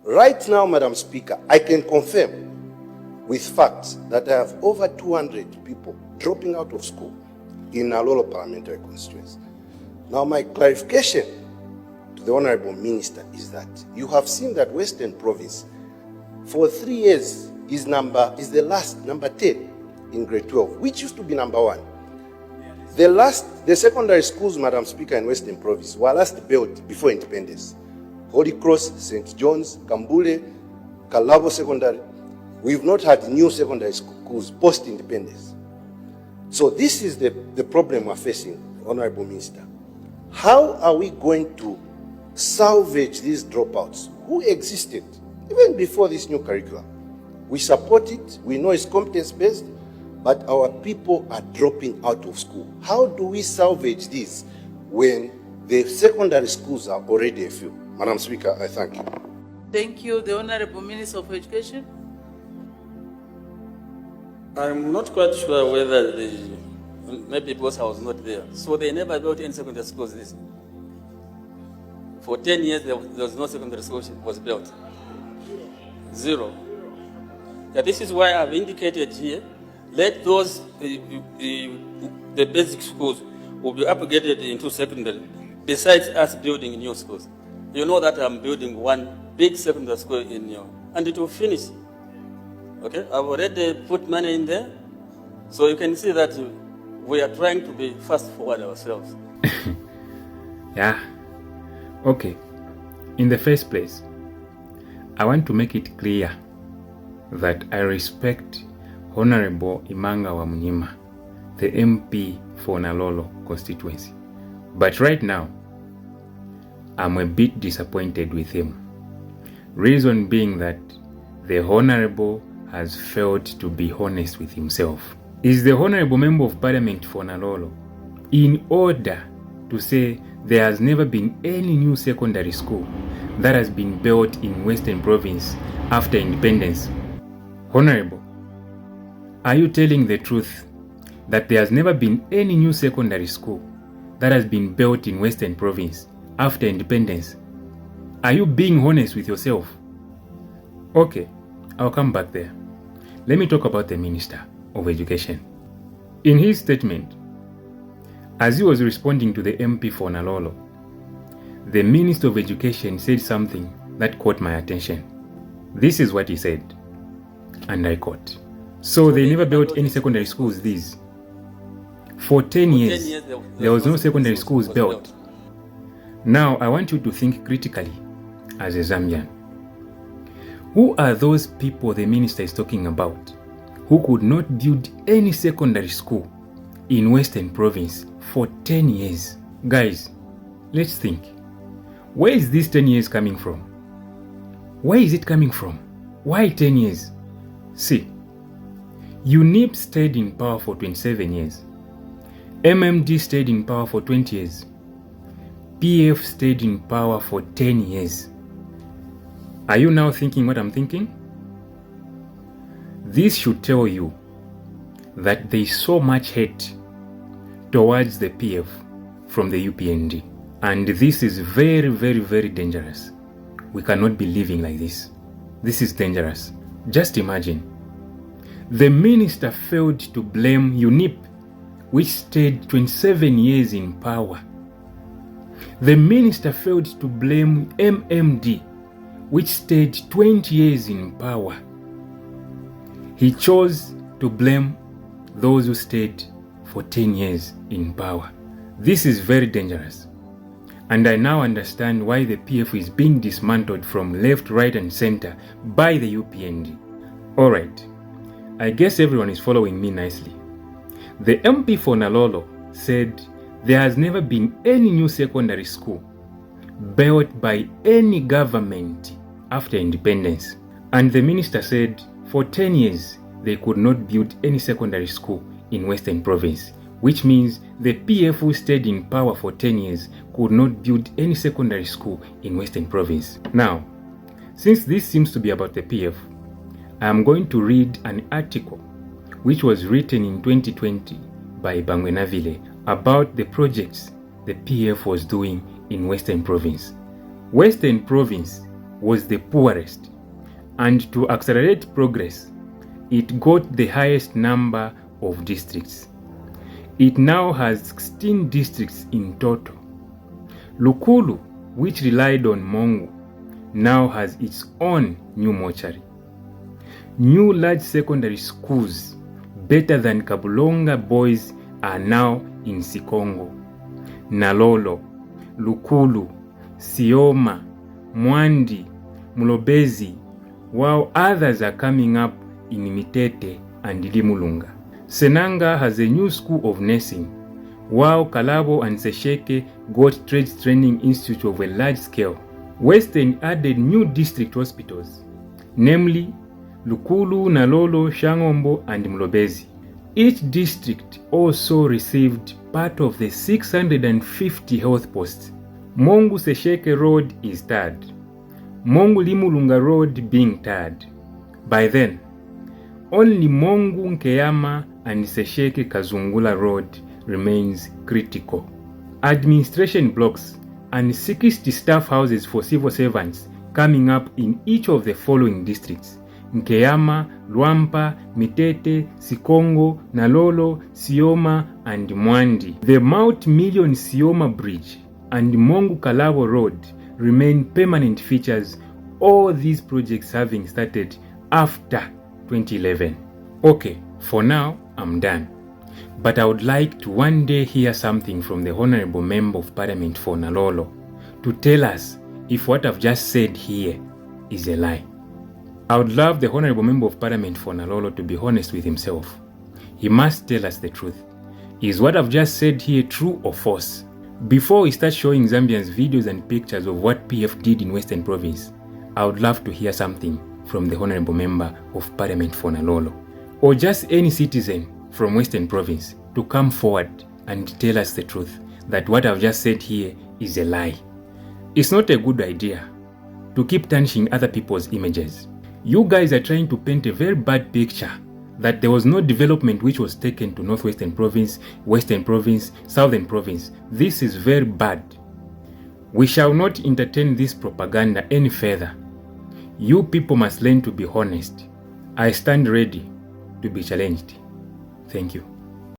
Right now, Madam Speaker, I can confirm with facts that I have over 200 people dropping out of school in Nalolo parliamentary constituency. Now, my clarification to the Honorable Minister is that you have seen that Western Province for 3 years is the last number 10 in grade 12, which used to be number 1. The secondary schools, Madam Speaker, in Western Province were last built before independence. Holy Cross, St. John's, Kambule, Kalabo Secondary. We've not had new secondary schools post-independence. So this is the problem we're facing, Honorable Minister. How are we going to salvage these dropouts who existed even before this new curriculum? We support it, we know it's competence-based, but our people are dropping out of school. How do we salvage this when the secondary schools are already a few? Madam Speaker, I thank you. Thank you. The Honorable Minister of Education. I'm not quite sure whether maybe because I was not there. So they never built any secondary schools. For 10 years, there was no secondary school was built. Zero. Yeah, this is why I've indicated here, let those, the basic schools will be upgraded into secondary, besides us building new schools. You know that I'm building one big secondary school in Nyon, and it will finish. Okay, I've already put money in there, so you can see that we are trying to be fast forward ourselves. Yeah, okay. In the first place, I want to make it clear that I respect Honorable Imanga wa Munyima, the MP for Nalolo constituency. But right now, I'm a bit disappointed with him. Reason being that the Honorable has failed to be honest with himself. Is the Honorable Member of Parliament for Nalolo in order to say there has never been any new secondary school that has been built in Western Province after independence? Honorable, are you telling the truth that there has never been any new secondary school that has been built in Western Province after independence? Are you being honest with yourself? Okay, I'll come back there. Let me talk about the Minister of Education. In his statement, as he was responding to the MP for Nalolo, the Minister of Education said something that caught my attention. This is what he said, and I quote, "So they never built any secondary schools these. For 10 years, there was no secondary schools built." Now, I want you to think critically as a Zambian. Who are those people the minister is talking about who could not build any secondary school in Western Province for 10 years? Guys, let's think. Where is this 10 years coming from? Where is it coming from? Why 10 years? See, UNIP stayed in power for 27 years. MMD stayed in power for 20 years. PF stayed in power for 10 years. Are you now thinking what I'm thinking? This should tell you that there is so much hate towards the PF from the UPND. And this is very, very, very dangerous. We cannot be living like this. This is dangerous. Just imagine. The minister failed to blame UNIP, which stayed 27 years in power. The minister failed to blame MMD, which stayed 20 years in power. He chose to blame those who stayed for 10 years in power. This is very dangerous. And I now understand why the PF is being dismantled from left, right, and center by the UPND. Alright, I guess everyone is following me nicely. The MP for Nalolo said there has never been any new secondary school built by any government after independence. And the minister said for 10 years they could not build any secondary school in Western Province, which means the PF who stayed in power for 10 years could not build any secondary school in Western Province. Now, since this seems to be about the PF, I am going to read an article which was written in 2020 by Bangwenavile about the projects the PF was doing in Western Province. Western Province was the poorest, and to accelerate progress, it got the highest number of districts. It now has 16 districts in total. Lukulu, which relied on Mongu, now has its own new mortuary. New large secondary schools, better than Kabulonga boys, are now in Sikongo, Nalolo, Lukulu, Sioma, Mwandi, Mulobezi, while others are coming up in Mitete and Limulunga. Senanga has a new school of nursing, while Kalabo and Sesheke got trade training institute of a large scale. Western added new district hospitals, namely Lukulu, Nalolo, Shangombo, and Mulobezi. Each district also received part of the 650 health posts. Mongu Sesheke Road is third, Mongu Limulunga Road being third. By then, only Mongu Nkeyama and Sesheke Kazungula Road remains critical. Administration blocks and 60 staff houses for civil servants coming up in each of the following districts: Nkeyama, Luampa, Mitete, Sikongo, Nalolo, Sioma, and Mwandi. The multi-million Sioma Bridge and Mongu Kalabo Road remain permanent features, all these projects having started after 2011. Okay, for now, I'm done. But I would like to one day hear something from the Honorable Member of Parliament for Nalolo to tell us if what I've just said here is a lie. I would love the Honorable Member of Parliament for Nalolo to be honest with himself. He must tell us the truth. Is what I've just said here true or false? Before we start showing Zambians videos and pictures of what PF did in Western Province, I would love to hear something from the Honorable Member of Parliament for Nalolo, or just any citizen from Western Province to come forward and tell us the truth that what I've just said here is a lie. It's not a good idea to keep tarnishing other people's images. You guys are trying to paint a very bad picture that there was no development which was taken to Northwestern Province, Western Province, Southern Province. This is very bad. We shall not entertain this propaganda any further. You people must learn to be honest. I stand ready to be challenged. Thank you.